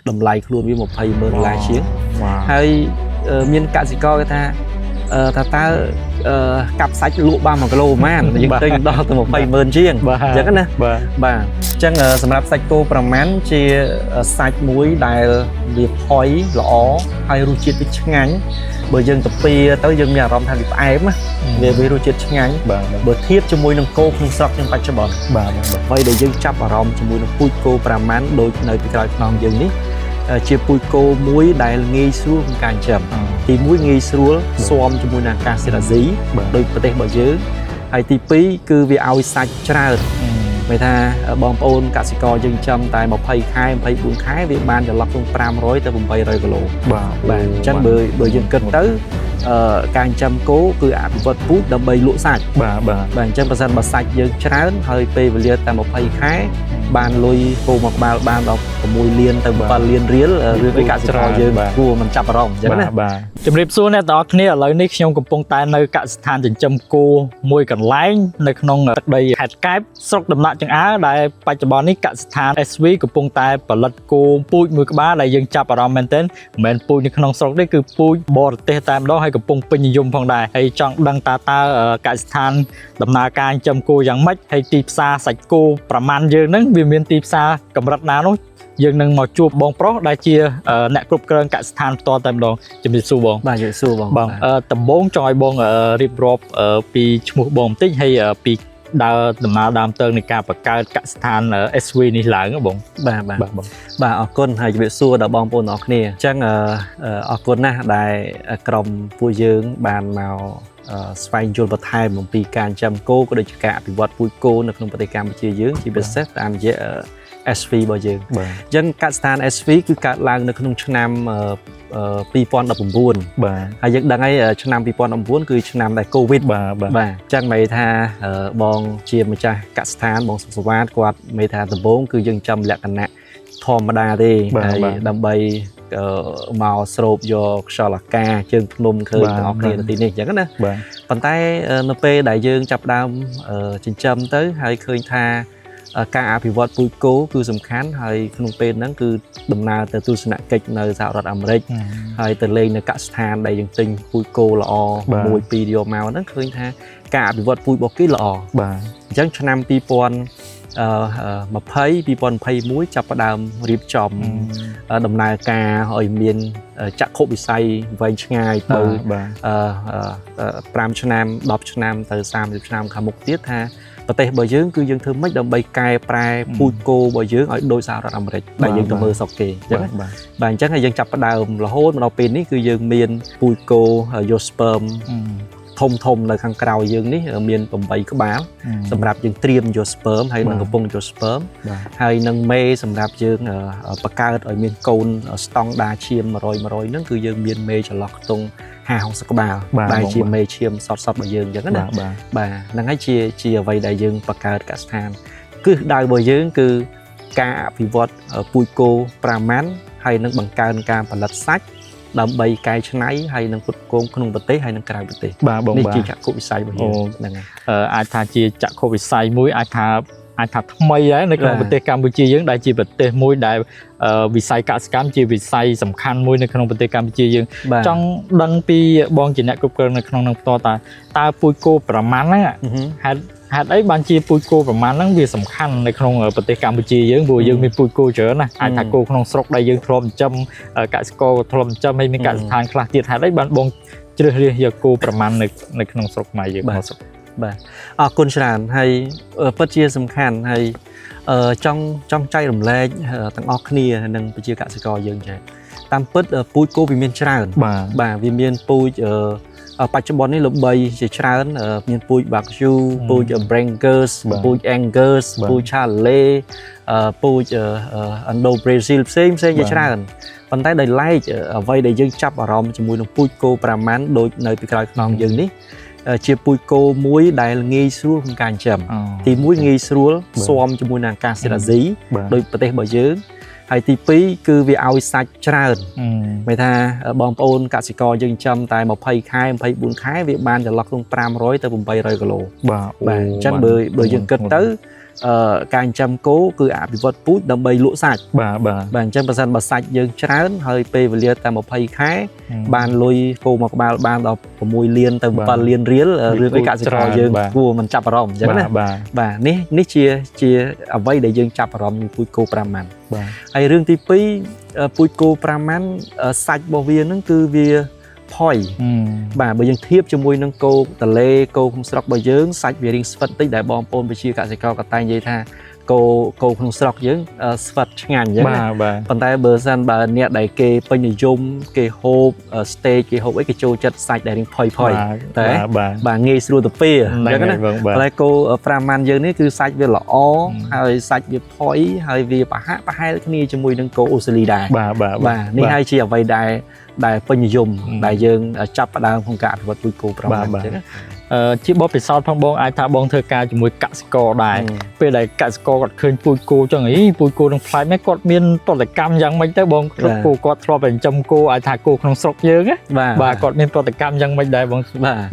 đầm lầy luôn với một thầy mơn là chiến hay miền cạn gì coi ta ta cặp sách lụa 30 kg man nhưng tinh đó từ một thầy mơn chiêng chắc nè bà chẳng sầm rạp sách côประมาณ chia sách muối đài liệp hói lõ hay ru chiết với ngắn bởi dân tập pi tới dân nhà rong thành liệp ém á về với ru chiết ngắn bởi thiết cho môi nông cô không sọc nhưng phải cho bọn vậy để dân chấp vào rong cho môi nông pui côประมาณ đôi nơi bị coi non dân ní chia pui cô muối đài nghi xuống càng chậm thì muối nghi xuống xóm cho môi nàng càng sẽ là dí đôi bờ tây bờ dưới hay tí pi cứ vì ao sạch trà vậy tha bom ôn cả sĩ co dân châm tại một thầy khai buôn khái việc ban cho lọc trong 500 tới vùng bay rồi cái lỗ bạn chân bơi dân cần tới càng châm cố cứ áp vật phút đâm bay lụa sạch bạn chân phần bà sạch dân chán hơi pe và liệt tại một thầy khai ban lôi cô một ban đọc mùi liên từ và liên riết với cả sĩ co dân cua mình chập vào chấm riệp xuống này đó kia lấy nick trong cụm pong tai nơi cả than chỉnh châm cô môi cần lái nơi không đây hạt cái sọc đầm nặng chẳng á đại bạch bò nick cả than SV cụm pong tai và lật cô pui mùi ba đại dân chập vào maintain men pui như không sọc đấy cứ pui bò tê tam đó hay cụm pong pin dùng phong đài hay chọn đăng ta cả than đầm nặng càng châm cô dạng mất hay tịp xa sạch côประมาณ dương nắng vì miền tịp xa cầm rạch ná nó dương nâng màu chua bong pro đại chia nẹt cục cơn cả than to tam đòn chấm đi su bong bà dễ su bong tầm 4 tròi bong rip rop pi chmuk bong tích hay pi đào đàm tơn này cả cả than SV này lại các bong bà ở con hay bị xua đào bong bồn ở nè chắc ở con na đại còng vui dương bàn màu xoay chôn vật hai một pi can châm cô có được cả bị vật vui cô được không phải cam chia dương chỉ biết xét anh dễ SV bao giờ dân Kazakhstan SV cứ cả làng được không năm pipon đập buồn hay dân đang ấy năm pipon đập buồn cứ năm đại covid bà chẳng mấy tha bong chia một cha Kazakhstan bong sập sạt quạt mấy tha tầm 4 cứ dân châm lẹ cẩn nè thòm đa đi đầm bay màu sộp vô sò là ca chân nôm khơi ngọc này thì này chẳng nè bàn tay np đại dương chập đam trên châm tới hay khơi thaการอภิวัตปุยโก้คือสำคัญให้ขนมเป็นนั่นคือดำนาแต่ตุสนาเกิดในสหรัฐอเมริกให้แต่เลยในกัสถานใดยังติงปุยโก้ละอมวยปีเดียวมานั่นคือท่าการอภิวัตปุยบอกกี้ละอจังชนำปีปอนมาเพย์ปีปอนเพย์มุ้ยจับประดามรีบจอมดำนาการหอยเมียนจักโคบิไซไว้ง่ายtừ 5 ឆ្នាំ 10 ឆ្នាំទៅ 30 ឆ្នាំខាងមុខទៀតថាប្រទេសរបស់យើងគឺយើងធ្វើម៉េចដើម្បីកែប្រែពូជគោរបស់យើងឲ្យដូចសហរដ្ឋអាមេរិកដែលយើងទៅមើលសក់គេអញ្ចឹងបាទអញ្ចឹងហើយយើងចាប់ផ្ដើមរហូតមកដល់ពេលនេះគឺយើងមានពូជគោយកស្ពឺមធំនៅខាងក្រៅយើងនេះមាន8ក្បាលសម្រាប់យើងត្រៀមយកស្ពឺមហើយនឹងកំពុងយកស្ពឺមហើយនឹងមេសម្រាប់យើងបង្កើតឲ្យមានកូនស្តង់ដាឈាម100ហ្នឹងគឺយើងមានមេចន្លោះខ្ទង់50 ក្បាលដែលជាមេឈាមសតរបស់យើងអញ្ចឹងណាបាទហ្នឹងហើយជាអ្វីដែលយើងបង្កើតកសិដ្ឋានគឺដៅរបស់យើងគឺការអភិវឌ្ឍពូជគោប្រាម៉ាន់ហើយនឹងបង្កើនការផលិតសាច់ដើម្បីកែច្នៃហើយនឹងផ្គត់ផ្គង់ក្នុងប្រទេសហើយនឹងក្រៅប្រទេសនេះជាចក្ខុវិស័យរបស់យើងហ្នឹងហើយអាចថាជាចក្ខុវិស័យមួយអាចថាថ្មីហើយនៅក្នុងប្រទេសកម្ពុជាយើងដែលជាប្រទេសមួយដែលវិស័យកសិកម្មជាវិស័យសំខាន់មួយនៅក្នុងប្រទេសកម្ពុជាយើងចង់ដឹងពីបងជាអ្នកគ្រប់គ្រងនៅក្នុងនឹងផ្ទាល់តើពូជគោប្រមាណហ្នឹងហេតុអីបានជាពូជគោប្រមាណហ្នឹងវាសំខាន់នៅក្នុងប្រទេសកម្ពុជាយើងព្រោះយើងមានពូជគោច្រើនណាអាចថាគោក្នុងស្រុកដែលយើងធ្លាប់ចិញ្ចឹមកសិករធ្លាប់ចិញ្ចឹមហើយមានកសិដ្ឋានខ្លះទៀតហេតុអីបានបងជ្រើសរើសយកគោប្រមាណនៅក្នុងស្រុកខ្មែរយើងក្នុងស្រុកបាទអរគុណច្រើនហើយពិតជាសំខាន់ហើយចង់ចែករំលែកទាំងអស់គ្នានឹងប្រជាកសិករយើងចាតាមពិតពូជគោវាមានច្រើនបាទវាមានពូជបច្ចុប្បន្ននេះល្បីជាច្រើនមានពូជ Wagyu ពូជ Brangus ពូជ Angus ពូជ Charolais ពូជ Indo Brazil ផ្សេងជាច្រើនប៉ុន្តែដោយឡែកអ្វីដែលយើងចាប់អារម្មណ៍ជាមួយនឹងពូជគោប្រាម៉ាន់ដូចនៅពីក្រោយខ្នងយើងនេះជាពូជគោមួយដែលងាយស្រួលក្នុងការចិញ្ចឹមទី1ងាយស្រួលស៊ាំជាមួយនឹងអាកាសធាតុអាស៊ីដោយប្រទេសរបស់យើងហើយទី2គឺវាឲ្យសាច់ច្រើនមានថាបងប្អូនកសិករយើងចិញ្ចឹមតែ20 ខែ 24 ខែវាបានចន្លោះក្នុង500 ទៅ 800 គីឡូបាទអញ្ចឹងបើយើងគិតទៅ ការចិញ្ចឹមគោគឺអភិវឌ្ឍពូជដើម្បីលក់សាច់ បាទ អញ្ចឹងបើសិនបើសាច់យើងច្រើនហើយពេលវេលាតែ20ខែបានលុយគោមួយក្បាលបានដល់6លានទៅ7លានរៀលរឿងអីកសិករយើងគួរមិនចាប់អារម្មណ៍អញ្ចឹងណាបាទនេះជាអ្វីដែលយើងចាប់អារម្មណ៍នឹងពូជគោ5ម៉ាន់បាទហើយរឿងទី2ពូជគោ5ម៉ាន់សាច់របស់វាហ្នឹងគឺវាផុយបាទបើយើងធៀបជាមួយនឹងគោតលេគោក្នុងស្រុករបស់យើងសាច់វារៀងស្វិតតិចដែលបងប្អូនប្រជាកសិករក៏តែងនិយាយថាគោក្នុងស្រុកយើងស្វិតឆ្ងាញ់អញ្ចឹងណាប៉ុន្តែបើសិនបើអ្នកដែលគេពេញនិយមគេហូប steak គេហូបអីគេចូលចិត្តសាច់ដែលរៀងផុយតែបាទងាយស្រួលទៅពេលអញ្ចឹងណាតែគោ5ម៉ាន់យើងនេះគឺសាច់វាល្អហើយសាច់វាផុយហើយវាប្រហែលគ្នាជាមួយនឹងគោអូស្ត្រាលីដែរបាទនេះហើយជាអ្វីដែលពេញនិយមដែលយើងចាប់ផ្ដើមក្នុងការអភិវឌ្ឍពូជគោ5ម៉ាន់អញ្ចឹងជាបបពិសោធន៍ផងបងអាចថាបងធ្វើការជាមួយកសិករដែរពេលដែលកសិករគាត់ឃើញពូជគោចឹងពូជគោនឹងផ្លែម៉េចគាត់មានប្រតិកម្មយ៉ាងម៉េចទៅបងគោគាត់ធ្លាប់តែចិញ្ចឹមគោអាចថាគោក្នុងស្រុកយើងណាបាទគាត់មានប្រតិកម្មយ៉ាងម៉េចដែរបង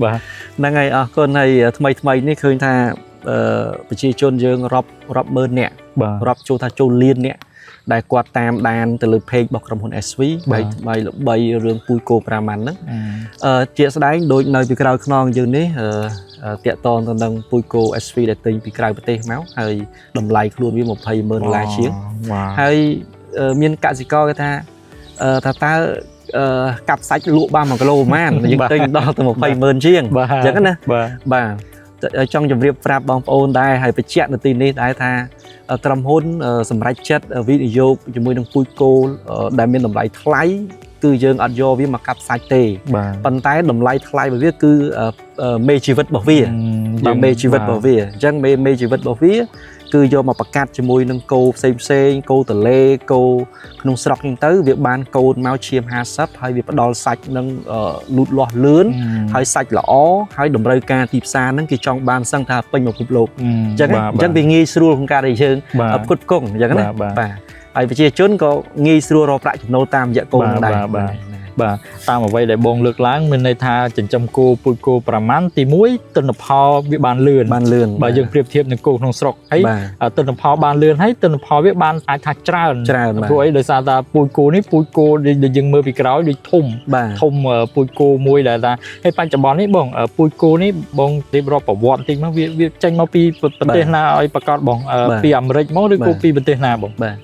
បាទហ្នឹងហើយអរគុណហើយថ្មីនេះឃើញថាប្រជាជនយើងរាប់ម៉ឺននាក់រាប់ចូលលាននាក់ដែលគាត់តាមដានទៅលើ page របស់ក្រុមហ៊ុន SV បីល្បីរឿងពូជគោ5ម៉ាន់ហ្នឹងជាស្ដែងដូចនៅពីក្រោយខ្នងយើងនេះតាក់ទងទៅនឹងពូជគោ SV ដែលទិញពីក្រៅប្រទេសមកហើយតម្លៃខ្លួនវា$200,000ជាងហើយមានកសិករគេថាតើកាប់សាច់លក់បាន1គីឡូប៉ុន្មានយើងទិញដល់ទៅ$200,000ជាងអញ្ចឹងណាបាទចង់ជម្រាបប្រាប់បងប្អូនដែរហើយបញ្ជាក់នៅទីនេះដែរថាក្រុមហ៊ុនសម្រាប់ចិត្តវិនិយោគជាមួយនឹងពូជគោដែលមានតម្លៃថ្លៃគឺយើងអត់យកវាមកកាប់សាច់ទេប៉ុន្តែតម្លៃថ្លៃរបស់វាគឺមេជីវិតរបស់វាមេជីវិតរបស់វាអញ្ចឹងមេជីវិតរបស់វាគឺយកមកបង្កាត់ជាមួយនឹងគោផ្សេងគោតលេគោក្នុងស្រុកហ្នឹងទៅវាបានកូនមកឈាម50ហើយវាផ្ដល់សាច់នឹងលូតលាស់លឿនហើយសាច់ល្អហើយតម្រូវការទីផ្សារហ្នឹងគេចង់បានសឹងថាពេញមកពិភពលោកអញ្ចឹងវាងាយស្រួលក្នុងការដែលយើងផ្គត់ផ្គង់អញ្ចឹងណាបាទហើយប្រជាជនក៏ងាយស្រួលរកប្រាក់ចំណូលតាមរយៈគោនឹងដែរបាទតាមអ្វីដែលបងលើកឡើងមានន័យថាចិញ្ចឹមគោពូជគោ5ម៉ាន់ទី1ទិន្នផលវាបានលឿនបើយើងប្រៀបធៀបនឹងគោក្នុងស្រុកហើយទិន្នផលបានលឿនហើយទិន្នផលវាបានអាចថាច្រើនព្រោះអីដោយសារថាពូជគោនេះពូជគោដែលយើងមើលពីក្រោយដូចធំពូជគោមួយដែលថាហើយបច្ចុប្បន្ននេះបងពូជគោនេះបងរៀបរាប់ប្រវត្តិបន្តិចមកវាចេញមកពីប្រទេសណាឲ្យប្រកាសបងពីអាមេរិកមកឬក៏ពីប្រទេសណាបងបាទ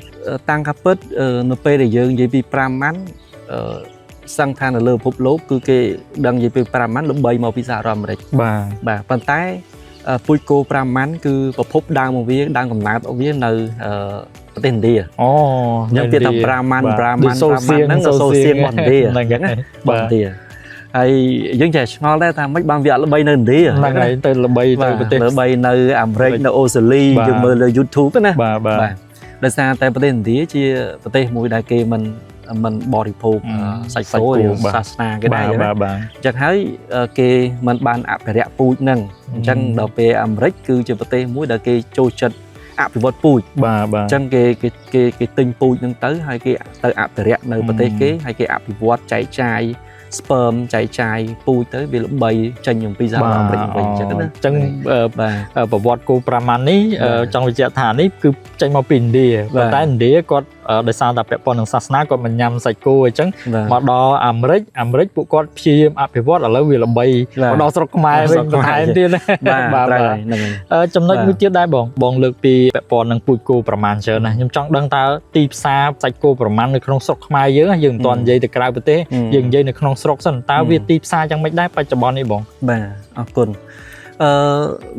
តាំងកាពិតនៅពេលដែលយើងនិយាយពី5ម៉ាន់សង្ឃថានៅលើពិភពលោកគឺគេដឹងនិយាយពី5ម៉ាន់ល្បីមកពីសហរដ្ឋអាមេរិកបាទប៉ុន្តែពូជគោ5ម៉ាន់គឺប្រភពដើមរបស់វាដើមកំណើតរបស់វានៅប្រទេសឥណ្ឌាអញ្ចឹងពាក្យថា5ម៉ាន់ហ្នឹងសូសៀងរបស់ឥណ្ឌាហ្នឹងណាបាទឥណ្ឌាហើយយើងចេះឆ្ងល់ដែរថាមិនបានវាអត់ល្បីនៅឥណ្ឌាហ្នឹងហើយទៅល្បីទៅប្រទេសល្បីនៅអាមេរិកនៅអូស្ត្រាលីយើងមើលលើ YouTube ណាបាទដោយសារតែប្រទេសឥណ្ឌាជាប្រទេសមួយដែលគេមិនបរិភោគសាច់គោសាសនាគេដែរអញ្ចឹងហើយគេមិនបានអភិរក្សពូជហ្នឹងអញ្ចឹងដល់ពេលអាមេរិកគឺជាប្រទេសមួយដែលគេចូលចិត្តអភិវឌ្ឍពូជអញ្ចឹងគេទិញពូជហ្នឹងទៅហើយគេទៅអភិរក្សនៅប្រទេសគេហើយគេអភិវឌ្ឍចែកចាយsperm ចែកចាយពូជទៅវាល្បីចេញពីសហរដ្ឋអាមេរិកវិញអញ្ចឹងណាអញ្ចឹងប្រវត្តិគោ5ម៉ាន់នេះចង់បញ្ជាក់ថានេះគឺចេញមកពីឥណ្ឌាប៉ុន្តែឥណ្ឌាគាត់ដោយសារតែពាក់ព័ន្ធនឹងសាសនាគាត់មិនញ៉ាំសាច់គោអញ្ចឹងមកដល់អាមេរិកពួកគាត់ព្យាយាមអភិវឌ្ឍឥឡូវវាល្បីមកដល់ស្រុកខ្មែរវិញបន្ថែមទៀតបាទហ្នឹងចំណុចមួយទៀតដែរបងលើកពីពាក់ព័ន្ធនឹងពូជគោប្រមាណច្រើនណាខ្ញុំចង់ដឹងតើទីផ្សារសាច់គោប្រមាណនៅក្នុងស្រុកខ្មែរយើងយើងមិនទាន់និយាយទៅក្រៅប្រទេសយើងនិយាយនៅក្នុងស្រុកសិនតើវាទីផ្សារយ៉ាងម៉េចដែរបច្ចុប្បន្ននេះបងបាទអរគុណ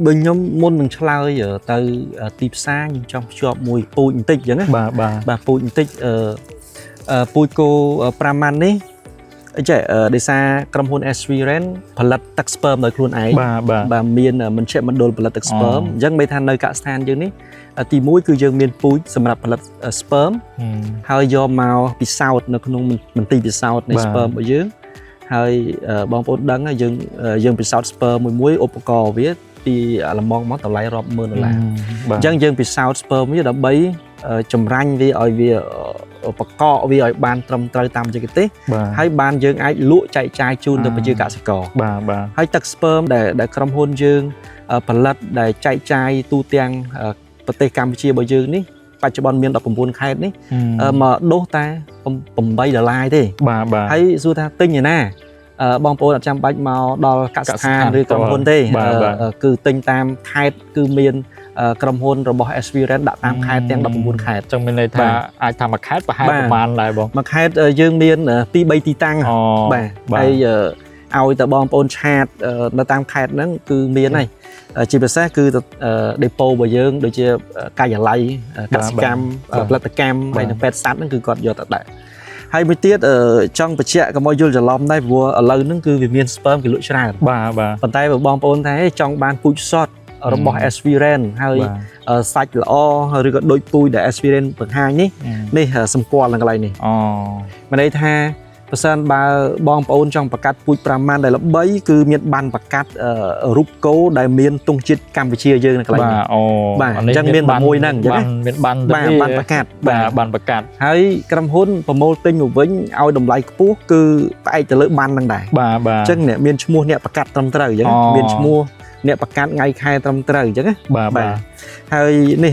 បើខ្ញុំមុននឹងឆ្លើយទៅទីផ្សារខ្ញុំចង់ភ្ជាប់មួយពូជបន្តិចអញ្ចឹងណាបាទពូជបន្តិចពូជគោ5ម៉ាន់នេះចេះដោយសារក្រុមហ៊ុន SV Ren ផលិតទឹក sperm ដោយខ្លួនឯងបាទមានមជ្ឈមណ្ឌលផលិតទឹក sperm អញ្ចឹងមិនថានៅកសិដ្ឋានយើងនេះទី1គឺយើងមានពូជសម្រាប់ផលិត sperm ហើយយកមកពិសោធន៍នៅក្នុងមន្ទីរពិសោធន៍នៃ sperm របស់យើងហើយបងប្អូនដឹងយើងពិសោធន៍ sperm មួយឧបករណ៍វាពីឡម៉ងមកតម្លៃរាប់ម៉ឺនដុល្លារអញ្ចឹងយើងពិសោធន៍ sperm វាដើម្បីចម្រាញ់វាឲ្យវាបកកវាឲ្យបានត្រឹមត្រូវតាមបច្ចេកទេសហើយបានយើងអាចលក់ចែកចាយជូនទៅប្រជាកសិករហើយទឹក sperm ដែលក្រុមហ៊ុនយើងផលិតដែលចែកចាយទូទាំងប្រ ប្រទេសកម្ពុជារបស់យើងនេះបច្ចុប្បន្នមាន19ខេត្តនេះមកដូសតែ$8ទេបាទហើយសួរថាទិញឯណាបងប្អូនអត់ចាំបាច់មកដល់កសិដ្ឋានឬក្រុមហ៊ុនទេគឺទិញតាមខេត្តគឺមានក្រុមហ៊ុនរបស់ SV Rent ដាក់តាមខេត្តទាំង19ខេត្តចឹងមានន័យថាអាចថាមួយខេត្តប្រហែលប្រមាណដែរបងមួយខេត្តយើងមាន2-3ទីតាំងបាទហើយឲ្យតែបងប្អូនឆាតនៅតាមខេត្តហ្នឹងគឺមានហើយជាពិសេសគឺដេប៉ូរបស់យើងដូចជាការិយាល័យកសិកម្មផលិតកម្មហើយនៅពេទ្យសត្វហ្នឹងគឺគាត់យកទៅដាក់ហើយមួយទៀតចង់បញ្ជាក់កុំឲ្យយល់ច្រឡំដែរព្រោះឥឡូវហ្នឹងគឺវាមាន sperm គេលក់ច្រើនបាទប៉ុន្តែបងប្អូនថាចង់បានពូជសុទ្ធរបស់ SV Rent ហើយសាច់ល្អឬក៏ដូចពូជដែល SV Rent បង្ហាញនេះសម្គាល់នៅកន្លែងនេះមានន័យថាបើសិនបើបងប្អូនចង់បង្កាត់ពូជ5ម៉ានដែលល្បីគឺមានបានបង្កាត់រូបគោដែលមានទង់ជាតិកម្ពុជាយើងនៅកន្លែងនេះបាទអញ្ចឹងមានមួយហ្នឹងអញ្ចឹងមានបានបង្កាត់បានបង្កាត់ហើយក្រុមហ៊ុនប្រមូលទិញមកវិញឲ្យតម្លៃខ្ពស់គឺផ្អែកទៅលើបានហ្នឹងដែរបាទអញ្ចឹងអ្នកមានឈ្មោះអ្នកបង្កាត់ត្រឹមត្រូវអញ្ចឹងមានឈ្មោះអ្នកបង្កាត់ថ្ងៃខែត្រឹមត្រូវអញ្ចឹងណាបាទហើយនេះ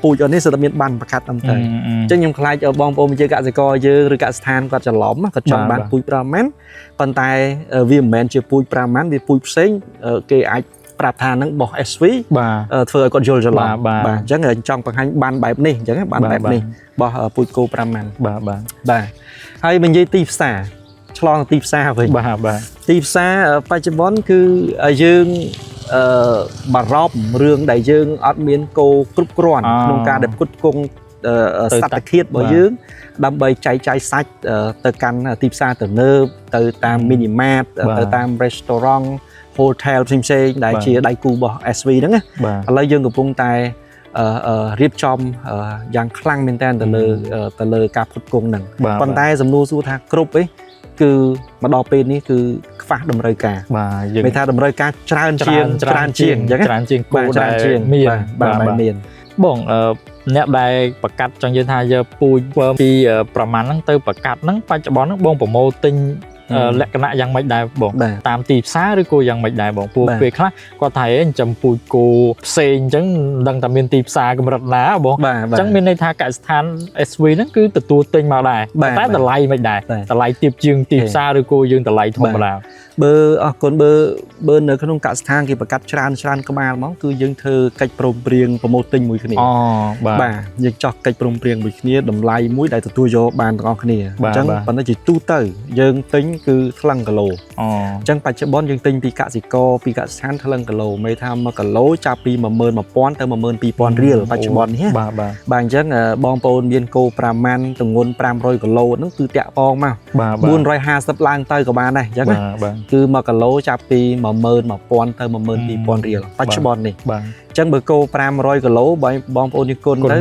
ពូជនេះសិតតែមានបានបង្កាត់ត្រឹមត្រូវអញ្ចឹងខ្ញុំខ្លាចបងប្អូនជាកសិករយើងឬកសិដ្ឋានគាត់ច្រឡំគាត់ចង់បានពូជ5ម៉ានប៉ុន្តែវាមិនមែនជាពូជ5ម៉ានវាពូជផ្សេងគេអាចប្រាប់ថានឹងបោះ SV ធ្វើឲ្យគាត់យល់ច្រឡំបាទអញ្ចឹងចង់បង្ហាញបានបែបនេះអញ្ចឹងបានបែបនេះបោះពូជគោ5ម៉ានបាទហើយនិយាយទីផ្សារឆ្លងទីផ្សារវិញបាទទីផ្សារបច្ចុប្បន្នគឺយើងបារម្ភរឿងដែលយើងអត់មានគោគ្រប់គ្រាន់ក្នុងការដែលផ្គត់ផ្គង់សត្វធាតុរបស់យើងដើម្បីចែកចាយសាច់ទៅកាន់ទីផ្សារទំនើបទៅតាម mini mart ទៅតាម restaurant hotel ផ្សេងៗដែលជាដៃគូរបស់ SV ហ្នឹងណាឥឡូវយើងកំពុងតែរៀបចំយ៉ាងខ្លាំងមែនទែនទៅលើការផ្គត់ផ្គង់ហ្នឹងប៉ុន្តែសំណួរសួរថាគ្រប់ទេគឺមកដល់ពេលនេះគឺខ្វះតម្រូវការបាទមានថាតម្រូវការច្រើនជាងអញ្ចឹងច្រើនជាងគោដែលមានបងអ្នកដែលប្រកាសចង់និយាយថាយកពូជពីប្រមាណហ្នឹងទៅប្រកាសហ្នឹងបច្ចុប្បន្នហ្នឹងបងប្រម៉ូទិញលក្ខណៈយ៉ាងម៉េចដែរបងតាមទីផ្សារឬក៏យ៉ាងម៉េចដែរបងពួកពេលខ្លះគាត់ថាចិញ្ចឹមពូជគោផ្សេងអញ្ចឹងមិនដឹងថាមានទីផ្សារកម្រិតណាបងអញ្ចឹងមានន័យថាកសិដ្ឋាន SV ហ្នឹងគឺទទួលទិញមកដែរតែតម្លៃមិនដែរតម្លៃទាបជាងទីផ្សារឬក៏យើងតម្លៃធម្មតាបើអរគុណបើនៅក្នុងកសិដ្ឋានគេប្រកាសច្រើនក្បាលហ្មងគឺយើងធ្វើកិច្ចព្រមព្រៀងប្រម៉ូទិញមួយគ្នាបាទយើងចោះកិច្ចព្រមព្រៀងមួយគ្នាតម្លៃមួយដែលទទួលយកបានទាំងអស់គ្នាអញ្ចឹងប៉ុន្តែជាទូទៅយើងទិញគឺថ្លឹងគីឡូអញ្ចឹងបច្ចុប្បន្នយើងទិញពីកសិករពីកសិដ្ឋានថ្លឹងគីឡូមានថា1គីឡូចាប់ពី11000ទៅ12000រៀលបច្ចុប្បន្ននេះបាទអញ្ចឹងបងប្អូនមានគោ5ម៉ានទម្ងន់500គីឡូហ្នឹងគឺតាក់ពងមក450ឡើងទៅក៏បានដែរអញ្ចឹងណាគឺ1គីឡូចាប់ពី11000ទៅ12000រៀលបច្ចុប្បន្ននេះអញ្ចឹងបើគោ500គីឡូបងប្អូនយើងគុណទៅ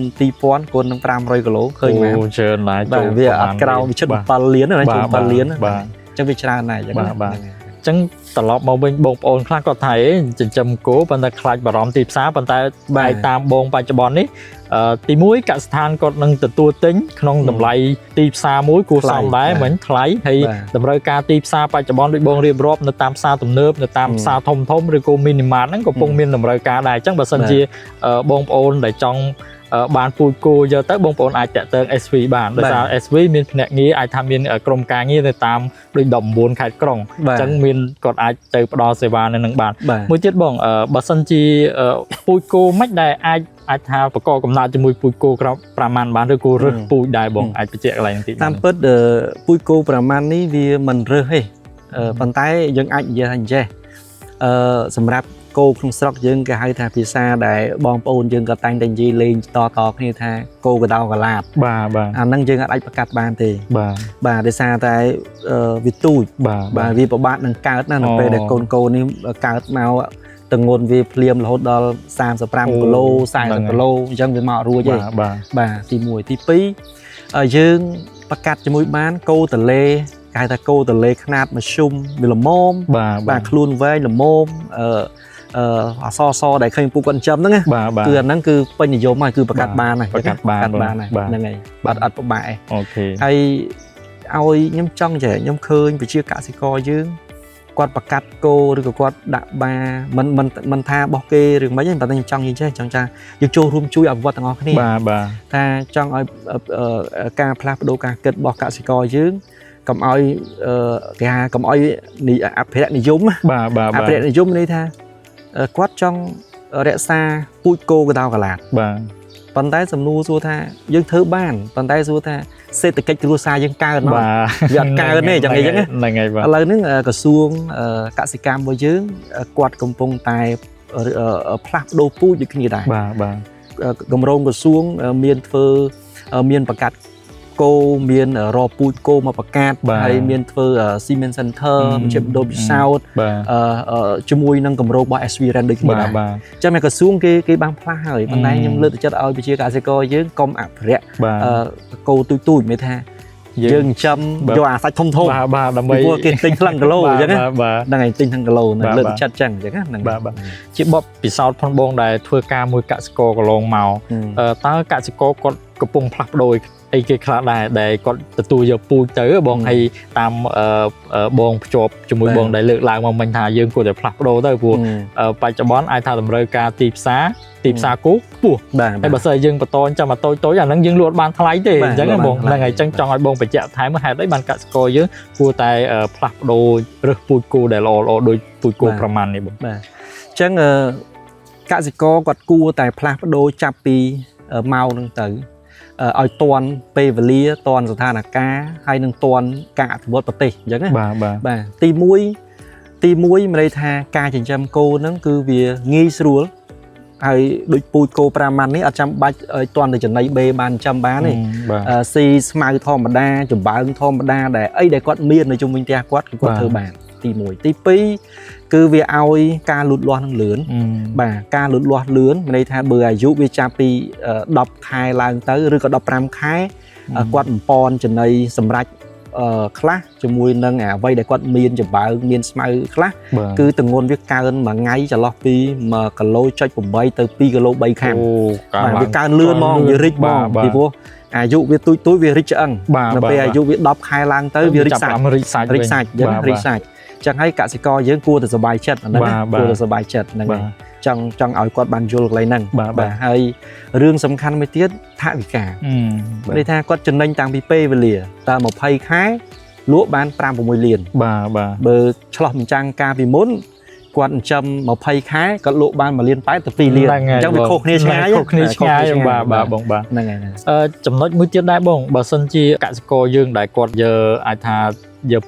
12000គុណនឹង500គីឡូឃើញមែនច្រើនណាស់ចូលវាអត់ក្រៅវាជិត7លានណាចូល7លានបាទអញ្ចឹងវាច្រើនណាស់អញ្ចឹងបាទអញ្ចឹងត្រឡប់មកវិញបងប្អូនខ្លះគាត់ថាចិញ្ចឹមគោប៉ុន្តែខ្លាចបារម្ភទីផ្សារប៉ុន្តែបែរតាមបងបច្ចុប្បន្ននេះទី1កសិដ្ឋានគាត់នឹងទទួលទិញក្នុងតម្លៃទីផ្សារមួយគួរសមដែរមិញថ្លៃហើយតម្រូវការទីផ្សារបច្ចុប្បន្នដូចបងរៀបរាប់នៅតាមផ្សារទំនើបនៅតាមផ្សារធំឬក៏ mini mart ហ្នឹងកំពុងមានតម្រូវការដែរអញ្ចឹងបើសិនជាបងប្អូនដែលចង់បានពូជគោយកទៅបងប្អូនអាចតាក់ទង SV បានដោយសារ SV មានភ្នាក់ងារអាចថាមានក្រុមការងារនៅតាមដូច19ខេត្តក្រុងអញ្ចឹងមានគាត់អាចទៅផ្ដល់សេវានៅនឹងបានមួយទៀតបងបើសិនជាពូជគោមិនដែលអាចថាបកកំណត់ជាមួយពូជគោក្រោម5ម៉ានបានឬក៏រើសពូជដែរបងអាចបញ្ជាក់កន្លែងបន្តិចតាមពិតពូជគោ5ម៉ាននេះវាមិនរើសទេប៉ុន្តែយើងអាចនិយាយថាអញ្ចេះសម្រាប់គោក្នុងស្រុកយើងគេហៅថាភាសាដែលបងប្អូនយើងក៏តែងតែនិយាយលេងតគ្នាថាគោកដោកឡាបបាទអាហ្នឹងយើងអាចប្រកាសបានទេបាទដោយសារតែវាទូចបាទវាពិបាកនឹងកើតណានៅពេលដែលកូននេះកើតមកទម្ងន់វាភ្លាមរហូតដល់35គីឡូ40គីឡូអញ្ចឹងវាមករួចទេបាទទី1ទី2យើងប្រកាសជាមួយបានគោតលេគេហៅថាគោតលេខ្នាតមធ្យមវាល្មមបាទខ្លួនវែងល្មមអសដែលឃើញពូគាត់ចិញ្ចឹមហ្នឹងណាគឺអាហ្នឹងគឺពេញនិយមហើយគឺប្រកាសបានហើយប្រកាសបានហ្នឹងហើយបាទអត់ពិបាកអូខេហើយឲ្យខ្ញុំចង់ខ្ញុំឃើញប្រជាកសិករយើង គាត់ប្រកាត់គោឬក៏គាត់ដាក់បាមិនថាបោះគេឬមិនទេប៉ុន្តែចង់និយាយចេះចង់ថាយើងចូលរួមជួយអភិវឌ្ឍទាំងអស់គ្នាបាទថាចង់ឲ្យការផ្លាស់ប្ដូរការគិតរបស់កសិករយើងកុំឲ្យគេថាកុំឲ្យអភិរក្សនិយមបាទអភិរក្សនិយមនេះថាគាត់ចង់រក្សាពូជគោកដោកឡាតបាទប៉ុន្តែសំណួរសួរថាយើងធ្វើបានប៉ុន្តែសួរថាសេដ្ឋកិច្ចគ្រួសារយើងកើនមកវាអត់កើនទេចឹងអីចឹងហ្នឹងហើយបាទឥឡូវហ្នឹងក្រសួងកសិកម្មរបស់យើងគាត់កំពុងតែផ្លាស់ប្ដូរពូជដូចគ្នាដែរបាទគម្រោងក្រសួងមានធ្វើមានបង្កាត់គោមានរកពូជគោមកបង្កាត់ហើយមានធ្វើ Semen Center ជាបដូរពិសោធន៍ជាមួយនឹងគម្រោងរបស់ SV Rand ដូចគ្នាដែរចឹងតែក្រសួងគេបានផ្លាស់ហើយប៉ុន្តែខ្ញុំលើកទឹកចិត្តឲ្យប្រជាកសិករយើងកុំអភិរក្សគោទូចមានថាយើងចិញ្ចឹមយកអាសាច់ធំបាទដើម្បីព្រោះគេទិញខ្លាំងគីឡូអញ្ចឹងហ្នឹងហើយទិញខ្លាំងគីឡូហ្នឹងលើកទឹកចិត្តអញ្ចឹងហ្នឹងបាទជាបបពិសោធន៍ផងបងដែលធ្វើការមួយកសិករកន្លងមកតើកសិករគាត់កំពុងផ្លាស់ប្ដូរអីគេខ្លះដែរដែលគាត់ទទួលយកពូជទៅបងហើយតាមបងភ្ជាប់ជាមួយបងដែលលើកឡើងមកមិញថាយើងគួរតែផ្លាស់ប្ដូរទៅព្រោះបច្ចុប្បន្នអាចថាតម្រូវការទីផ្សារគោខ្ពស់ហើយបើសិនយើងបន្តចាំមកតូចអាហ្នឹងយើងលក់បានថ្លៃទេអញ្ចឹងបងហ្នឹងហើយអញ្ចឹងចង់ឲ្យបងបញ្ជាក់ថែមហេតុអីបានកសិករយើងគួរតែផ្លាស់ប្ដូររើសពូជគោដែលល្អដូចពូជគោប្រមាណនេះបងបាទអញ្ចឹងកសិករគាត់គួរតែផ្លាស់ប្ដូរចាប់ពីម៉ោងហ្នឹងទៅឲ្យតន់ពេលវេលាតន់ស្ថានភាពហើយនឹងតន់ការអភិវឌ្ឍប្រទេសអញ្ចឹងណាបាទទី1មានន័យថាការចិញ្ចឹមគោហ្នឹងគឺវាងាយស្រួលហើយដូចពូជគោ5ម៉ាន់នេះអត់ចាំបាច់ឲ្យតន់ទៅចំណីបេបានចាំបានទេស៊ីស្មៅធម្មតាចំបើងធម្មតាដែលអីដែលគាត់មាននៅជុំវិញផ្ទះគាត់ធ្វើបានទី1ទី2គឺវាឲ្យការលូតលាស់នឹងលឿនបាទការលូតលាស់លឿនមានន័យថាបើអាយុវាចាប់ពី10ខែឡើងទៅឬក៏15ខែគាត់បំពន់ចំណីសម្រាប់ខ្លះជាមួយនឹងអ្វីដែលគាត់មានចំបើងមានស្មៅខ្លះគឺទម្ងន់វាកើនមួយថ្ងៃចន្លោះពី1.8គីឡូទៅ2គីឡូ3ខាំបាទវាកើនលឿនហ្មងវារីកហ្មងពីព្រោះអាយុវាទូចវារីកឆ្អឹងដល់ពេលអាយុវា10ខែឡើងទៅវារីកសាច់ចឹងហើយកសិករយើងគួរតែសប្បាយចិត្តហ្នឹងគួរតែសប្បាយចិត្តហ្នឹងហើយចង់ឲ្យគាត់បានយល់កន្លែងហ្នឹងបាទហើយរឿងសំខាន់មួយទៀតថវិកាន័យថាគាត់ចំណេញតាំងពីពេលវេលាតើ20ខែលក់បាន 5-6 លានបាទបើឆ្លោះបញ្ចាំងការពីមុនគាត់ចិញ្ចឹម20ខែគាត់លក់បាន1.8 លានទៅ2លានអញ្ចឹងវាខុសគ្នាឆ្ងាយបាទបងបាទហ្នឹងហើយចំណុចមួយទៀតដែរបងបើសិនជាកសិករយើងដែលគាត់យកអាចថាយក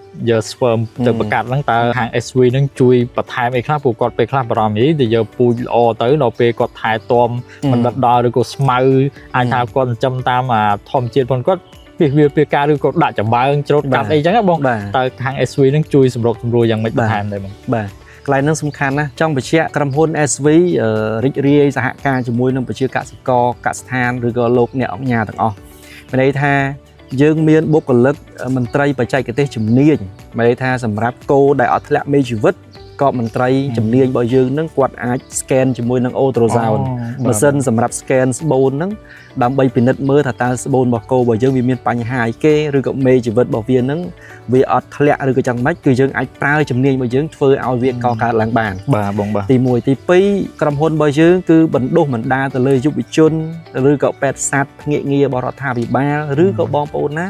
ស្វើមទៅបង្កាត់ហ្នឹងតើខាង SV ហ្នឹងជួយបន្ថែមអីខ្លះព្រោះគាត់ពេលខ្លះបារម្ភទៅយកពូជល្អទៅដល់ពេលគាត់ថែទាំមិនដិតដល់ឬក៏ស្មៅអាចថាគាត់ចិញ្ចឹមតាមធម្មជាតិផងគាត់ពីការឬក៏ដាក់ចំបើងច្រូតកាត់អីចឹងបងតើខាង SV ហ្នឹងជួយសម្របសម្រួលយ៉ាងម៉េចបន្ថែមដែរបងបាទកន្លែងហ្នឹងសំខាន់ណាស់ចង់បញ្ជាក់ក្រុមហ៊ុន SV រីករាយសហការជាមួយនឹងប្រជាកសិករកសិដ្ឋានឬក៏លោកអ្នកអង្គការទាំងអស់មានន័យថាយើងមានបុគ្គលិកមន្ត្រីបច្ចេកទេសជំនាញមានន័យថាសម្រាប់គោដែលអត់ធ្លាក់មេជីវិតក៏មន្ត្រីជំនាញរបស់យើងនឹងគាត់អាច scan ជាមួយនឹង ultrasound ម៉ាស៊ីនសម្រាប់ scan ស្បូនហ្នឹងដើម្បីពិនិត្យមើលថាតើស្បូនរបស់គោរបស់យើងវាមានបញ្ហាអីគេឬក៏មេជីវិតរបស់វាហ្នឹងវាអត់ធ្លាក់ឬក៏យ៉ាងម៉េចគឺយើងអាចប្រើជំនាញរបស់យើងធ្វើឲ្យវាកកើតឡើងបានបាទបងបាទទី1ទី2ក្រុមហ៊ុនរបស់យើងគឺបណ្ដុះបណ្ដាលទៅលើយុវជនឬក៏ពេទ្យសាស្ត្រភ្នាក់ងាររបស់រដ្ឋាភិបាលឬក៏បងប្អូនណា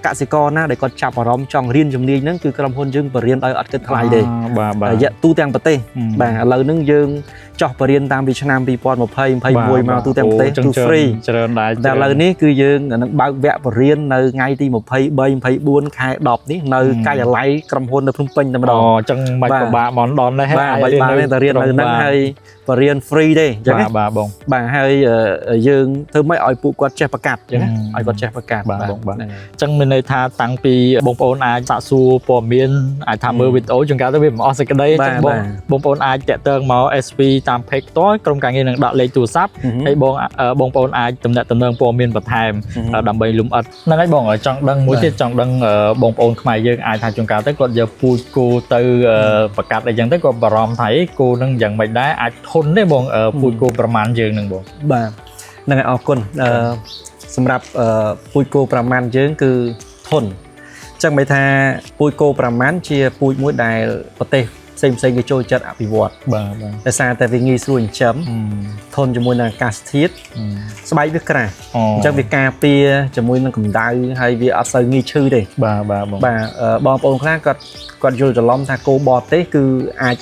កសិករណាដែលគាត់ចាប់អារម្មណ៍ចង់រៀនជំនាញហ្នឹងគឺក្រុមហ៊ុនយើងបរៀនដោយអត់គិតថ្លៃទេបាទរយៈទូទាំងប្រទេសបាទឥឡូវហ្នឹងយើងចោះបរៀនតាមពីឆ្នាំ2020 21មកទូទាំងប្រទេស គឺ free ច្រើនដែរតែឥឡូវនេះគឺយើងនឹងបើកវគ្គបរៀននៅថ្ងៃទី23 24ខែ10នេះនៅការិយាល័យក្រុមហ៊ុននៅភ្នំពេញតែម្ដងអញ្ចឹងមិនពិបាកមកដល់ដែរបាទតែរៀននៅហ្នឹងហើយបរៀន free ទេអញ្ចឹងបាទបងបាទហើយយើងធ្វើម៉េចឲ្យពួកគាត់ចេះប្រកាសអញ្ចឹងឲ្យគាត់ចេះប្រកាសបាទបងបាទអញ្ចឹងមានន័យថាតាំងពីបងប្អូនអាចសាកសួរព័ត៌មានអាចថាមើលវីដេអូជួនកាលទៅវាមិនអស់សេចក្តីអញ្ចឹងបងប្អូនអាចតាក់ទងមក SV តាម page ផ្ទាល់ក្រុមការងារនឹងដាក់លេខទូរស័ព្ទហើយបងប្អូនអាចទំនាក់ទំនងព័ត៌មានបន្ថែមដើម្បីលំអិតហ្នឹងហើយបងចង់ដឹងមួយទៀតចង់ដឹងបងប្អូនខ្មែរយើងអាចថាជួនកាលទៅគាត់យកពូជគោទៅប្រកាសអីចឹងទៅគាត់បារម្ភថាគោនឹងយ៉ាងម៉េចដែរអាចធន់ទេបងពូជគោប្រមាណយើងនឹងបងបាទហ្នឹងហើយអរគុណសម្រាប់ពូជគោប្រមាណយើងគឺធន់ ចឹងមិនថាពូជគោប្រាម៉ាន់ជាពូជមួយដែលប្រទេសផ្សេងៗគេចូលចិត្តអភិវឌ្ឍ បាទ ដោយសារតែវាងាយស្រួលចិញ្ចឹមធន់ជាមួយនឹងអាកាសធាតុស្បែកវាក្រាស់អញ្ចឹងវាការពារជាមួយនឹងកម្ដៅហើយវាអត់សូវងាយឈឺទេ បាទបងប្អូនខ្លះគាត់យល់ច្រឡំថាគោបរទេសគឺអាច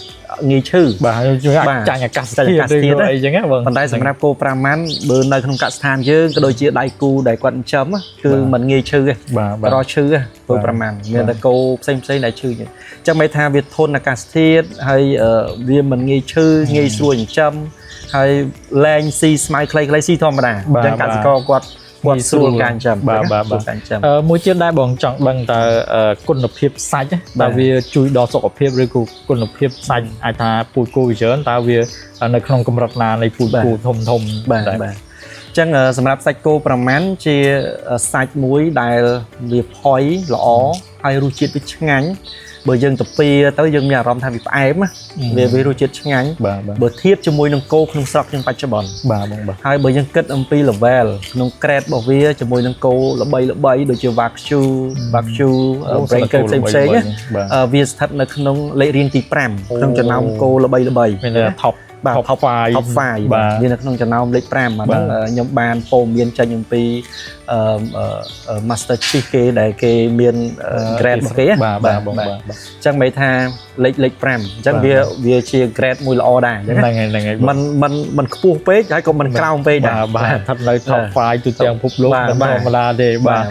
ងាយឈឺ បាទយើងអាចចាញ់អាកាសធាតុអីចឹងណាបង ប៉ុន្តែសម្រាប់គោប្រាម៉ាន់បើនៅក្នុងកសិដ្ឋានយើងក៏ដូចជាដៃគូដែលគាត់ចិញ្ចឹមគឺมันងាយឈឺទេ បាទ រកឈឺគោប្រាម៉ាន់មានតែគោផ្សេងដែលឈឺចឹងមិនថាវាធន់អាកាសធាតុហើយវាមិនងាយឈឺងាយស្រួលចិញ្ចឹមហើយលែងស៊ីស្មៅខ្លីៗស៊ីធម្មតាអញ្ចឹងកសិករគាត់ស្រួលការចិញ្ចឹមមួយទៀតដែរបងចង់ដឹងតើគុណភាពសាច់តើវាជួយដល់សុខភាពឬក៏គុណភាពសាច់អាចថាពូជគោវិជើតើវានៅក្នុងកម្រិតណានៃពូជគោធំបាទអញ្ចឹងសម្រាប់សាច់គោប្រមាណជាសាច់មួយដែលវាផុយល្អហើយរសជាតិវាឆ្ងាញ់បើយើងទៅពីទៅយើងមានអារម្មណ៍ថាវាផ្អែមវារសជាតិឆ្ងាញ់បើធៀបជាមួយនឹងគោក្នុងស្រុកយើងបច្ចុប្បន្នបាទហើយបើយើងគិតអំពី level ក្នុង grade របស់វាជាមួយនឹងគោល្បីដូចជា Wagyu Breaker ផ្សេងៗវាស្ថិតនៅក្នុងលេខរៀងទី5ក្នុងចំណោមគោល្បីមាន top 5វានៅក្នុងចំណោមលេខ5អាហ្នឹងខ្ញុំបានពោលមានចេញអំពី Master Chief គេដែលគេមាន grade របស់គេបាទអញ្ចឹងមិនថាលេខ5អញ្ចឹងវាជា grade មួយល្អដែរហ្នឹងហើយมันខ្ពស់ពេកហើយក៏មិនក្រោមពេកដែរបាទស្ថិតនៅ top 5 ទូទាំងពិភពលោកធម្មតាទេបាទ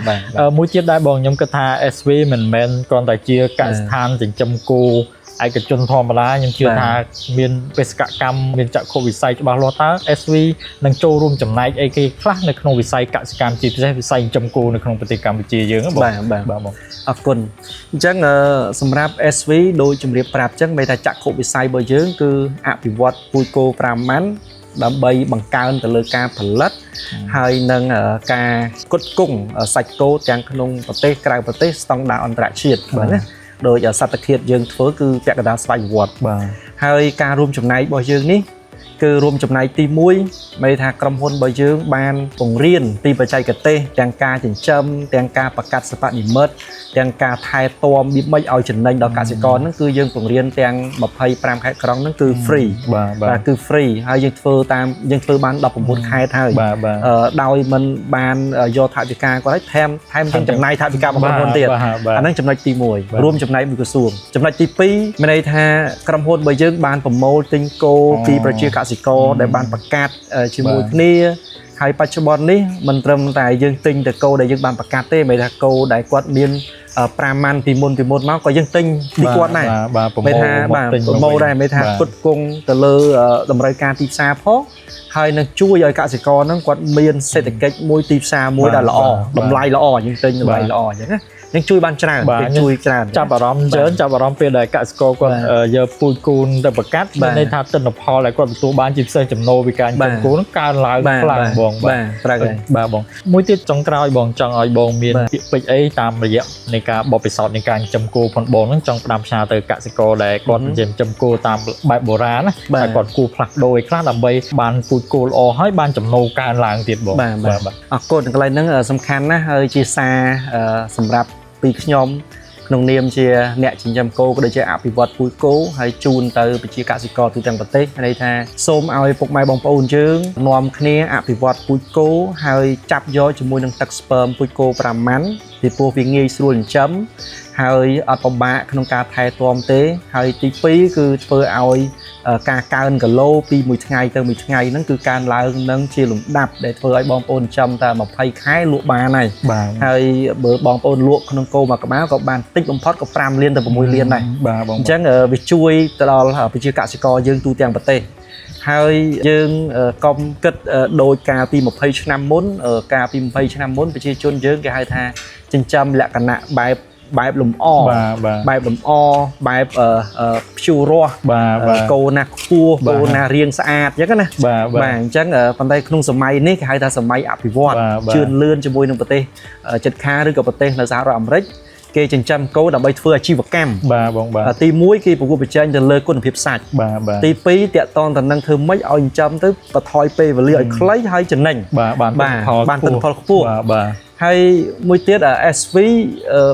មួយទៀតដែរបងខ្ញុំគិតថា SV មិនមែនគ្រាន់តែជាកសិដ្ឋានចិញ្ចឹមគោឯកជនធម្មតាខ្ញុំជឿថាមានបេសកកម្មមានចក្ខុវិស័យច្បាស់លាស់តើ SV នឹងចូលរួមចំណែកអីគេខ្លះនៅក្នុងវិស័យកសិកម្មជាពិសេសវិស័យចិញ្ចឹមគោនៅក្នុងប្រទេសកម្ពុជាយើងបាទបងអរគុណអញ្ចឹងសម្រាប់ SV ដោយជំរាបប្រាប់អញ្ចឹងមានថាចក្ខុវិស័យរបស់យើងគឺអភិវឌ្ឍពូជគោប្រាម៉ាន់ដើម្បីបង្កើនទៅលើការផលិតហើយនឹងការផ្គត់ផ្គង់សាច់គោទាំងក្នុងប្រទេសក្រៅប្រទេសស្តង់ដារអន្តរជាតិបាទណាដោយសត្វធាតុយើងធ្វើគឺពាក់កណ្ដាលស្វ័យប្រវត្តិបាទហើយការរួមចំណែករបស់យើងនេះគឺរួមចំណែកទី1មានថាក្រុមហ៊ុនរបស់យើងបានពង្រៀនពីបច្ចេកទេសទាំងការចិញ្ចឹមទាំងការបង្កាត់សពនិមិត្តទាំងការថែទាំបៀបម៉េចឲ្យចំណេញដល់កសិករហ្នឹងគឺយើងពង្រៀនទាំង25ខេត្តក្រុងហ្នឹងគឺ free បាទគឺ free ហើយយើងធ្វើបាន19ខេត្តហើយដោយមិនបានយកថវិកាគាត់ឲ្យថែមទាំងចំណាយថវិការបស់ក្រុមហ៊ុនទៀតអាហ្នឹងចំណុចទី1រួមចំណែកមួយក្រសួងចំណុចទី2មានន័យថាក្រុមហ៊ុនរបស់យើងបានប្រមូលទិញគោពីប្រជាកសិករដែលបានបង្កាត់ជាមួយគ្នាហើយបច្ចុប្បន្ននេះមិនត្រឹមតែយើងទិញតែគោដែលយើងបានបង្កាត់ទេមានថាគោដែលគាត់មានប្រាម៉ាន់ពីមុនមកក៏យើងទិញពីគាត់ដែរមានថាប្រមូលដែរមានថាផ្គត់ផ្គង់ទៅលើតម្រូវការទីផ្សារផងហើយនឹងជួយឲ្យកសិករហ្នឹងគាត់មានសេដ្ឋកិច្ចមួយទីផ្សារមួយដែលល្អតម្លៃល្អយើងទិញតម្លៃល្អអញ្ចឹងណានឹងជួយបានច្រើនជួយច្រើនចាប់អារម្មណ៍ចាប់អារម្មណ៍ពេលដែលកសិករគាត់យកពូជគោទៅបង្កាត់មានន័យថាទិន្នផលដែលគាត់ទទួលបានជាពិសេសចំណូលពីការចិញ្ចឹមគោនឹងកើនឡើងខ្លាំងបងបាទត្រូវហើយបាទបងមួយទៀតចុងក្រោយបងចង់ឲ្យបងមានពាក្យពេចន៍អីតាមរយៈនៃការបបពិសោធន៍នៃការចិញ្ចឹមគោផងបងនឹងចង់ផ្ដាំផ្ញើទៅកសិករដែលគាត់ចិញ្ចឹមគោតាមបែបបុរាណណាហើយគាត់គួរផ្លាស់ប្ដូរឲ្យខ្លះដើម្បីបានពូជគោល្អហើយបានចំណូលកើនឡើងទៀតបងបាទអរគុណកន្លែងហ្នឹងសំខាន់ណាស់ហើយជាសារសម្រាប់ពីខ្ញុំក្នុងនាមជាអ្នកចិញ្ចឹមគោក៏ដូចជាអភិវឌ្ឍពូជគោហើយជូនទៅប្រជាកសិករទូទាំងប្រទេសន័យថាសូមឲ្យពុកម៉ែបងប្អូនយើងនាំគ្នាអភិវឌ្ឍពូជគោហើយចាប់យកជាមួយនឹងទឹកស្ពើមពូជគោប្រាម៉ាន់ពីព្រោះវាងាយស្រួលចិញ្ចឹមហើយអត់ពិបាកក្នុងការថែទាំទេហើយទី2គឺធ្វើឲ្យការកើនគីឡូពីមួយថ្ងៃទៅមួយថ្ងៃហ្នឹងគឺកើនឡើងនឹងជាលំដាប់ដែលធ្វើឲ្យបងប្អូនចិញ្ចឹមតែ20ខែលក់បានហើយបើបងប្អូនលក់ក្នុងគោមួយក្បាលក៏បានតិចបំផុតក៏5លានទៅ6លានដែរអញ្ចឹងវាជួយទៅដល់ប្រជាកសិករយើងទូទាំងប្រទេសហើយយើងកុំគិតដោយកាលពី20ឆ្នាំមុនប្រជាជនយើងគេហៅថាចិញ្ចឹមលក្ខណៈបែបលំអបែបភ្ជួររាស់គោណាខ្ពស់គោណារាងស្អាតអញ្ចឹងណាបាទអញ្ចឹងប៉ុន្តែក្នុងសម័យនេះគេហៅថាសម័យអភិវឌ្ឍជឿនលឿនជាមួយនឹងប្រទេសជិតខាងឬក៏ប្រទេសនៅសហរដ្ឋអាមេរិកគេចិញ្ចឹមគោដើម្បីធ្វើអាជីវកម្មទី1គេប្រកួតប្រជែងទៅលើគុណភាពសាច់ទី2តាក់ទងទៅនឹងធ្វើម៉េចឲ្យចិញ្ចឹមទៅបន្ថយពេលវេលាឲ្យខ្លីហើយចំណេញបានទិន្នផលខ្ពស់ ហើយមួយទៀត SV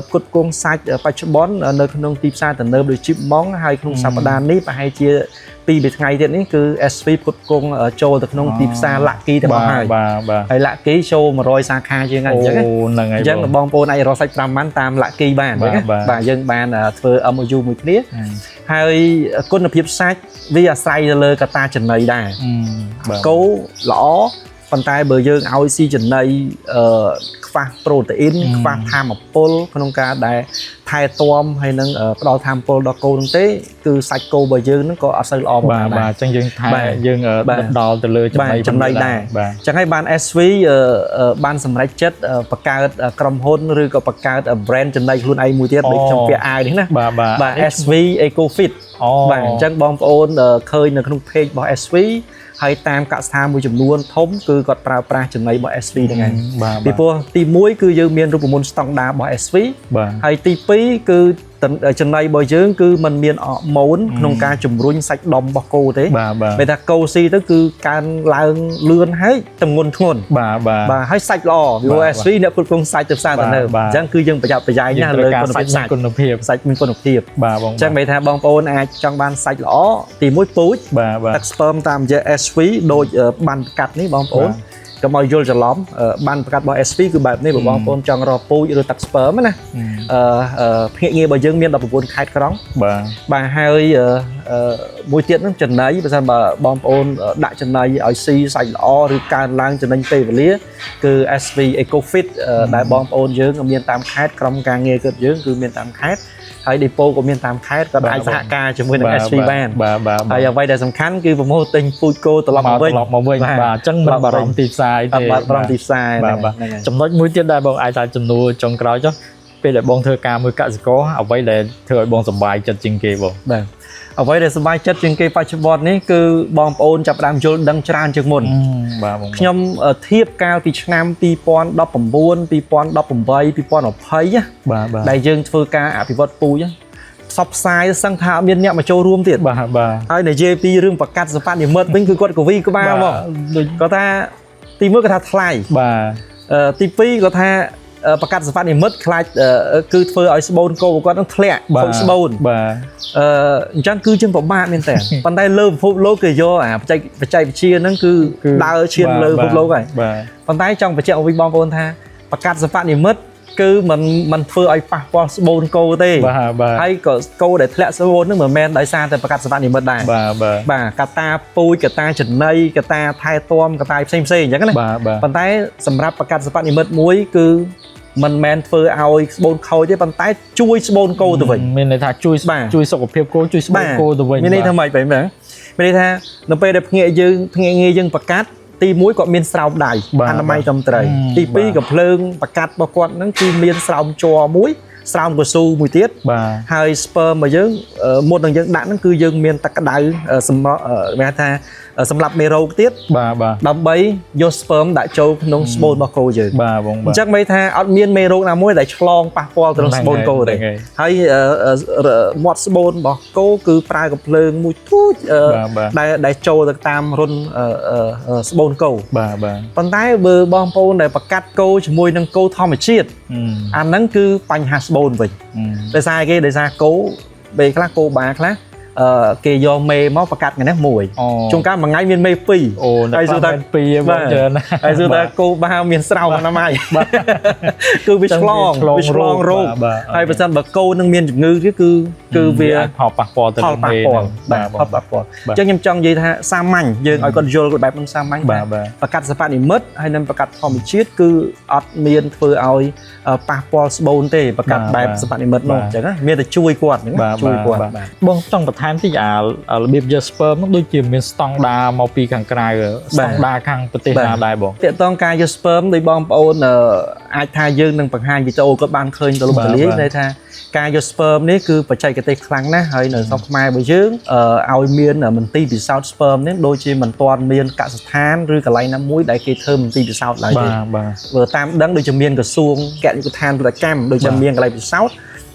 ផ្គត់ផ្គង់សាច់បច្ចុប្បន្ននៅក្នុងទីផ្សារទំនើបដូចជាម៉ងហើយក្នុងសប្តាហ៍នេះប្រហែលជា2 ថ្ងៃទៀតនេះគឺ SV ផ្គត់ផ្គង់ចូលទៅក្នុងទីផ្សារ Lucky ទាំងអស់ហើយហើយ Lucky ចូល100សាខាជាងអញ្ចឹងហ្នឹងហើយអញ្ចឹងបងប្អូនអាចរកសាច់5ម៉ាន់តាម Lucky បានបាទយើងបានធ្វើ MOU មួយគ្នាហើយគុណភាពសាច់វាអាស្រ័យទៅលើកត្តាចំណីដែរគោល្អប៉ុន្តែបើយើងឲ្យស៊ីចំណីខ្វះប្រូតេអ៊ីនខ្វះថាមពលក្នុងការដែលថែទាំហើយនឹងផ្ដល់ថាមពលដល់គោនឹងទេគឺសាច់គោរបស់យើងនឹងក៏អត់សូវល្អប៉ុន្មានដែរបាទអញ្ចឹងយើងថែយើងដល់ទៅលើចំណីដែរអញ្ចឹងហើយបាន SV បានសម្រេចចិត្តបង្កើតក្រុមហ៊ុនឬក៏បង្កើត brand ចំណីខ្លួនឯងមួយទៀតដូចខ្ញុំពាក់អាវនេះណាបាទ SV EcoFit បាទអញ្ចឹងបងប្អូនឃើញនៅក្នុង page របស់ SV ហើយតាមកសិដ្ឋានមួយចំនួនធំគឺគាត់ប្រើប្រាស់ចំណីរបស់ SV ហ្នឹងឯងពីព្រោះទី1គឺយើងមានរូបមន្តស្តង់ដាររបស់ SV ហើយទី2គឺចំណីរបស់យើងគឺมันមានអរម៉ូនក្នុងការជំរុញសាច់ដុំរបស់គោទេបើថាគោស៊ីទៅគឺកើនឡើងលឿនហើយទម្ងន់ធ្ងន់បាទហើយសាច់ល្អពីព្រោះ SV អ្នកផ្គត់ផ្គង់សាច់ទៅផ្សារទៅនៅអញ្ចឹងគឺយើងប្រយ័ត្នប្រយែងណាស់លើគុណភាពសាច់សាច់មានគុណភាពបាទបងអញ្ចឹងមានថាបងប្អូនអាចចង់បានសាច់ល្អទី1ពូជទឹកស្ពឺមតាមរយៈ SV ដូចបានប្រកាសនេះបងប្អូនកុំឲ្យយល់ច្រឡំបានប្រកាសរបស់ SV គឺបែបនេះបងប្អូនចង់រកពូជឬទឹកស្ពឺមណាភ្នាក់ងាររបស់យើងមាន19ខេត្តក្រុងបាទហើយមួយទៀតហ្នឹងចំណីបើសិនបើបងប្អូនដាក់ចំណីឲ្យស៊ីសាច់ល្អឬកើនឡើងចំណេញពេលវេលាគឺ SV EcoFit ដែលបងប្អូនយើងមានតាមខេត្តក្រុមការងារគឺយើងគឺមានតាមខេត្តហើយដេប៉ូក៏មានតាមខេត្តក៏អាចសហការជាមួយនឹង SV បានហើយអ្វីដែលសំខាន់គឺប្រមូលទិញពូជគោត្រឡប់មកវិញបាទអញ្ចឹងមិនបារម្ភទីផ្សារទេបារម្ភទីផ្សារចំណុចមួយទៀតដែលបងអាចថាចំនួនចុងក្រោយចុះពេលដែលបងធ្វើការមួយកសិករអ្វីដែលធ្វើឲ្យបងសប្បាយចិត្តជាងគេបងបាទអ្វីដែលសប្បាយចិត្តជាងគេបច្ចុប្បន្ននេះគឺបងប្អូនចាប់ផ្ដើមយល់ដឹងច្រើនជាងមុនបាទខ្ញុំធៀបកាលពីឆ្នាំ2019 2018 2020ដែលយើងធ្វើការអភិវឌ្ឍពូជផ្សព្វផ្សាយសឹងថាអត់មានអ្នកមកចូលរួមទៀតបាទហើយនិយាយពីរឿងប្រកាសសម្បត្តិនិមិត្តវិញគឺគាត់កវីក្បាលមកគាត់ថាទី1គាត់ថាថ្លៃបាទទី2គាត់ថាប្រកាសសម្បត្តិនិមិត្តខ្លាចគឺធ្វើឲ្យស្បូនគោគាត់នឹងធ្លាក់ខូចស្បូនបាទអញ្ចឹងគឺជាពិបាកមែនតើប៉ុន្តែលើពិភពលោកគេយកអាបច្ចេកវិទ្យាហ្នឹងគឺដើរឈានលើពិភពលោកហើយប៉ុន្តែចង់បញ្ជាក់ឲ្យបងប្អូនថាប្រកាសសម្បត្តិនិមិត្តគឺมันធ្វើឲ្យប៉ះពាល់ស្បូនគោទេហើយក៏គោដែលធ្លាក់ស្បូនហ្នឹងមិនមែនដោយសារតែប្រកាសសម្បត្តិនិមិត្តដែរបាទកត្តាពូជកត្តាចំណីកត្តាថែទាំកត្តាផ្សេងអញ្ចឹងណាប៉ុន្តែសម្រាប់ប្រកាសសម្បត្តិនិមិត្តមួយគឺមិនមែនធ្វើឲ្យស្បូនខូចទេប៉ុន្តែជួយស្បូនគោទៅវិញមានន័យថាជួយសុខភាពគោជួយស្បូនគោទៅវិញមានន័យថាម៉េចបែបហ្នឹងមានន័យថានៅពេលដែលភ្នាក់ងារយើងប្រកាសទី1គាត់មានស្រោមដៃអនាម័យត្រឹមត្រូវទី2ក៏ភ្លើងប្រកាសរបស់គាត់ហ្នឹងគឺមានស្រោមជ័រមួយស្រោមកស៊ូមួយទៀតហើយស្ពឺមរបស់យើងមុននឹងយើងដាក់ហ្នឹងគឺយើងមានទឹកក្តៅសម្រាប់មេរោគទៀតដើម្បីយកស្ពឺមដាក់ចូលក្នុងស្បូនរបស់គោយើងអញ្ចឹងមានថាអត់មានមេរោគណាមួយដែលឆ្លងប៉ះពាល់ទៅក្នុងស្បូនគោទេហើយមាត់ស្បូនរបស់គោគឺប្រើកាភ្លើងមួយទូចដែលចូលទៅតាមរុនស្បូនគោប៉ុន្តែបើបងប្អូនដែលប្រកាត់គោជាមួយនឹងគោធម្មជាតិអាហ្នឹងគឺបញ្ហាស្បូនវិញដោយសារគោពេលខ្លះគោបាខ្លះគេយកមេមកប្រកាសថ្ងៃនេះមួយជួនកាលមួយថ្ងៃមានមេ2ហើយសួរថា2បងច្រើនហើយសួរថាគោបាមានស្រោមអនាម័យគឺវាឆ្លងរោគហើយបើសិនបើគោនឹងមានជំងឺគឺវាផលប៉ះពាល់ទៅនឹងមេបាទផលប៉ះពាល់អញ្ចឹងខ្ញុំចង់និយាយថាសាមញ្ញយើងឲ្យគាត់យល់បែបហ្នឹងសាមញ្ញប្រកាសសម្បត្តិនិមិត្តហើយនឹងប្រកាសធម្មជាតិគឺអត់មានធ្វើឲ្យប៉ះពាល់ស្បូនទេប្រកាសបែបសម្បត្តិនិមិត្តនោះអញ្ចឹងមានតែជួយគាត់បងចង់បន្ថែមតិចរបៀបយកស្ពឺមនោះដូចជាមានស្តង់ដារមកពីខាងក្រៅស្តង់ដារខាងប្រទេសណាដែរបងតើតើការយកស្ពឺមដោយបងប្អូនអាចថាយើងនឹងបង្ហាញវីដេអូក៏បានឃើញទៅលោកតលាយន័យថាការយកស្ពឺមនេះគឺបច្ចេកទេសខ្លាំងណាស់ហើយនៅស្រុកខ្មែររបស់យើងឲ្យមានមន្ទីរពិសោធន៍ស្ពឺមនេះដូចជាមិនទាន់មានកសិដ្ឋានឬកន្លែងណាមួយដែលគេធ្វើមន្ទីរពិសោធន៍ឡើយទេបើតាមដឹងដូចជាមានក្រសួងគណនេយ្យដ្ឋានពលកម្មដូចជាមានកន្លែងពិសោធន៍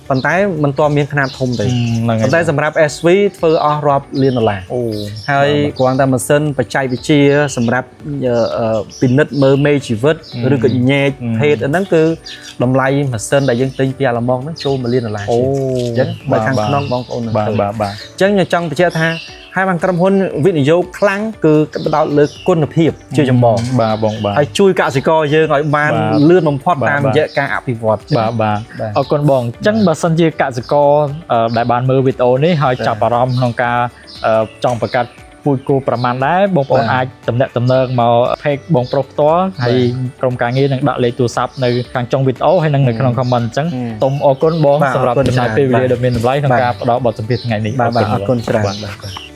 ប៉ុន្តែមិនទាន់មានຂនាតធំទេ ហ្នឹងហើយ ប៉ុន្តែសម្រាប់ SV ធ្វើអស់រាប់លានដុល្លារ អូ ហើយគ្រាន់តែម៉ាស៊ីនបច្ចេកវិទ្យាសម្រាប់ពិនិត្យមើលមេជីវិតឬក៏ញែកភេទហ្នឹងគឺតម្លៃម៉ាស៊ីនដែលយើងទិញពីអាឡម៉ង់ហ្នឹងចូល1លានដុល្លារ អូ ជាងអញ្ចឹងបើខាងក្នុងបងប្អូននឹង បាទ ឃើញ បាទបាទ អញ្ចឹងខ្ញុំចង់បញ្ជាក់ថាហើយបានក្រុមហ៊ុនវិនិយោគខ្លាំងគឺផ្ដោតលើគុណភាពជាចម្បង បាទបងបាទ ហើយជួយកសិករយើងឲ្យបាន បាទ លឿនបំផុត បាទ តាមរយៈការអភិវឌ្ឍ បាទបាទ បាទ អរគុណបងអញ្ចឹងបើសិនជាកសិករដែលបានមើលវីដេអូនេះហើយ បាទ ចាប់អារម្មណ៍ក្នុងការចង់បង្កើតពូជគោប្រមាណដែរបងប្អូន បាទ អាចតំណាក់តំណងមក page បងប្រុសផ្ទាល់ហើយក្រុមការងារនឹងដាក់លេខទូរស័ព្ទនៅខាងចុងវីដេអូហើយនឹងនៅក្នុង comment អញ្ចឹងសូមអរគុណបង បាទ សម្រាប់ អរគុណ ចំណាយ ច្រើន ពេលវេលា បាទ ដ៏មានតម្លៃក្នុង បាទ ការផ្ដល់បទសម្ភាសន៍ថ្ងៃនេះ បាទបាទអរគុណច្រើន បាទ បាទ